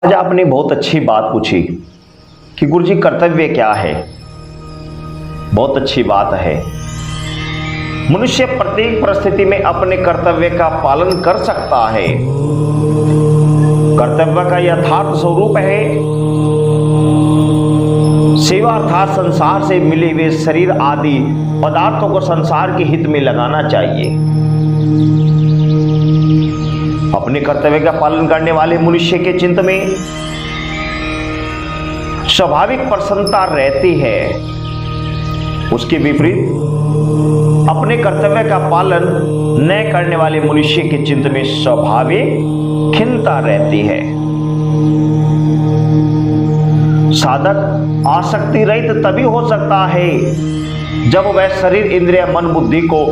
आज आपने बहुत अच्छी बात पूछी कि गुरुजी कर्तव्य क्या है। बहुत अच्छी बात है। मनुष्य प्रत्येक परिस्थिति में अपने कर्तव्य का पालन कर सकता है। कर्तव्य का यथार्थ स्वरूप है सेवा, अर्थात संसार से मिले हुए शरीर आदि पदार्थों को संसार के हित में लगाना चाहिए। अपने कर्तव्य का पालन करने वाले मनुष्य के चित्त में स्वाभाविक प्रसन्नता रहती है। उसके विपरीत अपने कर्तव्य का पालन न करने वाले मनुष्य के चित्त में स्वाभाविक खिन्नता रहती है। साधक आसक्ति रहित तभी हो सकता है जब वह शरीर, इंद्रिय, मन, बुद्धि को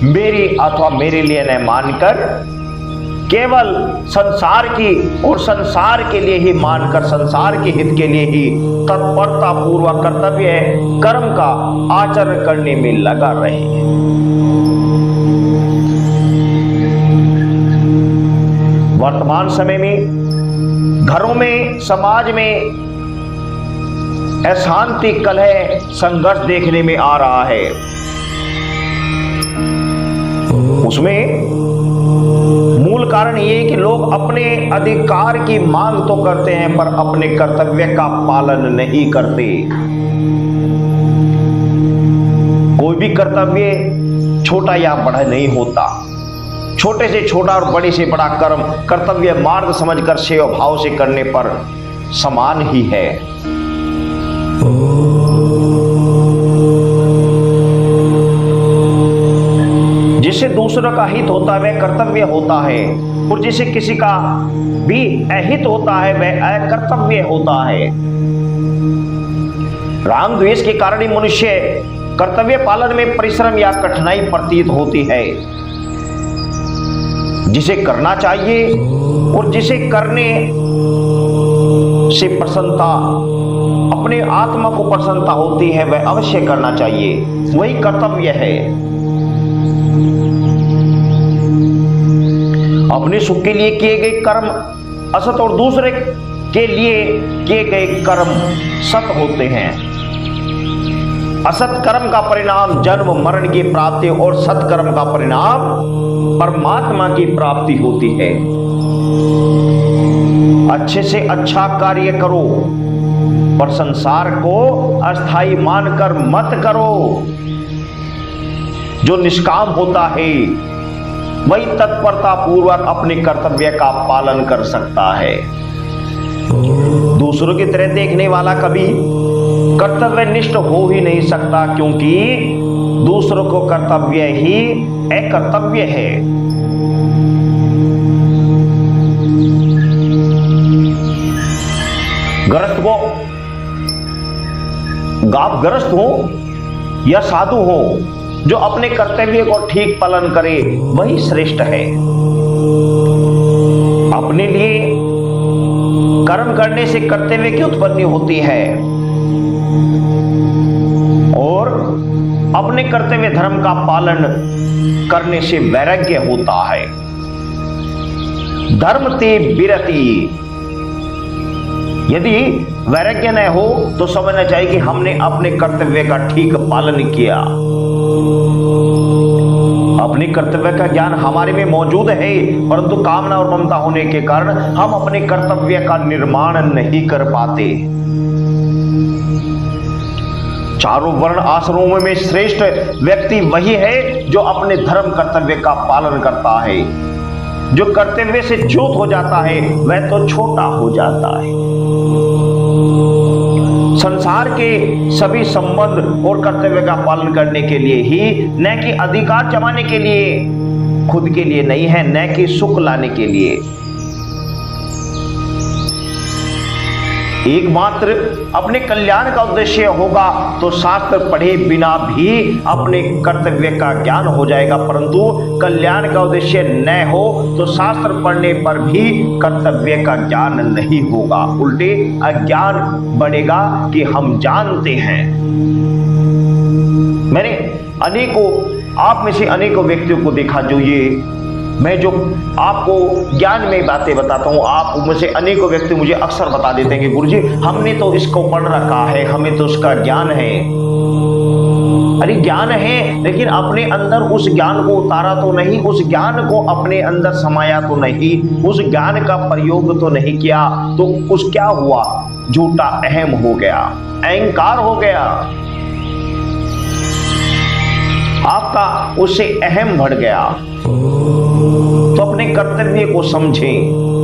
मेरी अथवा मेरे लिए न मानकर केवल संसार की और संसार के लिए ही मानकर संसार के हित के लिए ही तत्परता पूर्वक कर्तव्य कर्म का आचरण करने में लगा रहे। वर्तमान समय में घरों में, समाज में अशांति, कलह, संघर्ष देखने में आ रहा है। उसमें मूल कारण ये कि लोग अपने अधिकार की मांग तो करते हैं पर अपने कर्तव्य का पालन नहीं करते। कोई भी कर्तव्य छोटा या बड़ा नहीं होता। छोटे से छोटा और बड़े से बड़ा कर्म कर्तव्य मार्ग समझकर सेवा भाव से करने पर समान ही है। जिससे दूसरों का हित होता है वह कर्तव्य होता है, और जिसे किसी का भी अहित होता है वह अकर्तव्य होता है। राग द्वेष के कारण ही मनुष्य कर्तव्य पालन में परिश्रम या कठिनाई प्रतीत होती है। जिसे करना चाहिए और जिसे करने से प्रसन्नता, अपने आत्मा को प्रसन्नता होती है वह अवश्य करना चाहिए, वही कर्तव्य है। अपने सुख के लिए किए गए कर्म असत और दूसरे के लिए किए गए कर्म सत होते हैं। असत कर्म का परिणाम जन्म मरण की प्राप्ति और सत्कर्म का परिणाम परमात्मा की प्राप्ति होती है। अच्छे से अच्छा कार्य करो पर संसार को अस्थाई मानकर मत करो। जो निष्काम होता है वही तत्परता पूर्वक अपने कर्तव्य का पालन कर सकता है। दूसरों की तरह देखने वाला कभी कर्तव्यनिष्ठ हो ही नहीं सकता, क्योंकि दूसरों को कर्तव्य ही अकर्तव्य है। गृहस्थ को गापग्रस्त हो या साधु हो, जो अपने कर्तव्य को ठीक पालन करे वही श्रेष्ठ है। अपने लिए कर्म करने से कर्तव्य की उत्पत्ति होती है और अपने कर्तव्य धर्म का पालन करने से वैराग्य होता है। धर्म ते विरति। यदि वैराग्य न हो तो समझना चाहिए कि हमने अपने कर्तव्य का ठीक पालन किया। अपने कर्तव्य का ज्ञान हमारे में मौजूद है, परंतु कामना और ममता होने के कारण हम अपने कर्तव्य का निर्माण नहीं कर पाते। चारों वर्ण आश्रमों में श्रेष्ठ व्यक्ति वही है जो अपने धर्म कर्तव्य का पालन करता है। जो कर्तव्य से च्युत हो जाता है वह तो छोटा हो जाता है। संसार के सभी संबंध और कर्तव्य का पालन करने के लिए ही, न कि अधिकार जमाने के लिए, खुद के लिए नहीं है, न कि सुख लाने के लिए। एकमात्र अपने कल्याण का उद्देश्य होगा तो शास्त्र पढ़े बिना भी अपने कर्तव्य का ज्ञान हो जाएगा, परंतु कल्याण का उद्देश्य न हो तो शास्त्र पढ़ने पर भी कर्तव्य का ज्ञान नहीं होगा। उल्टे अज्ञान बढ़ेगा कि हम जानते हैं। मैंने अनेकों, आप में से अनेकों व्यक्तियों को देखा जो ये मैं जो आपको ज्ञान में बातें बताता हूँ, आप मुझे अनेकों व्यक्ति मुझे अक्सर बता देते हैं कि गुरुजी हमने तो इसको पढ़ रखा है, हमें तो उसका ज्ञान है। अरे ज्ञान है, लेकिन अपने अंदर उस ज्ञान को उतारा तो नहीं, उस ज्ञान को अपने अंदर समाया तो नहीं, उस ज्ञान का प्रयोग तो नहीं किया, तो उस क्या हुआ? झूठा अहम हो गया, अहंकार हो गया, आपका उससे अहम बढ़ गया। तो अपने कर्तव्य को समझें।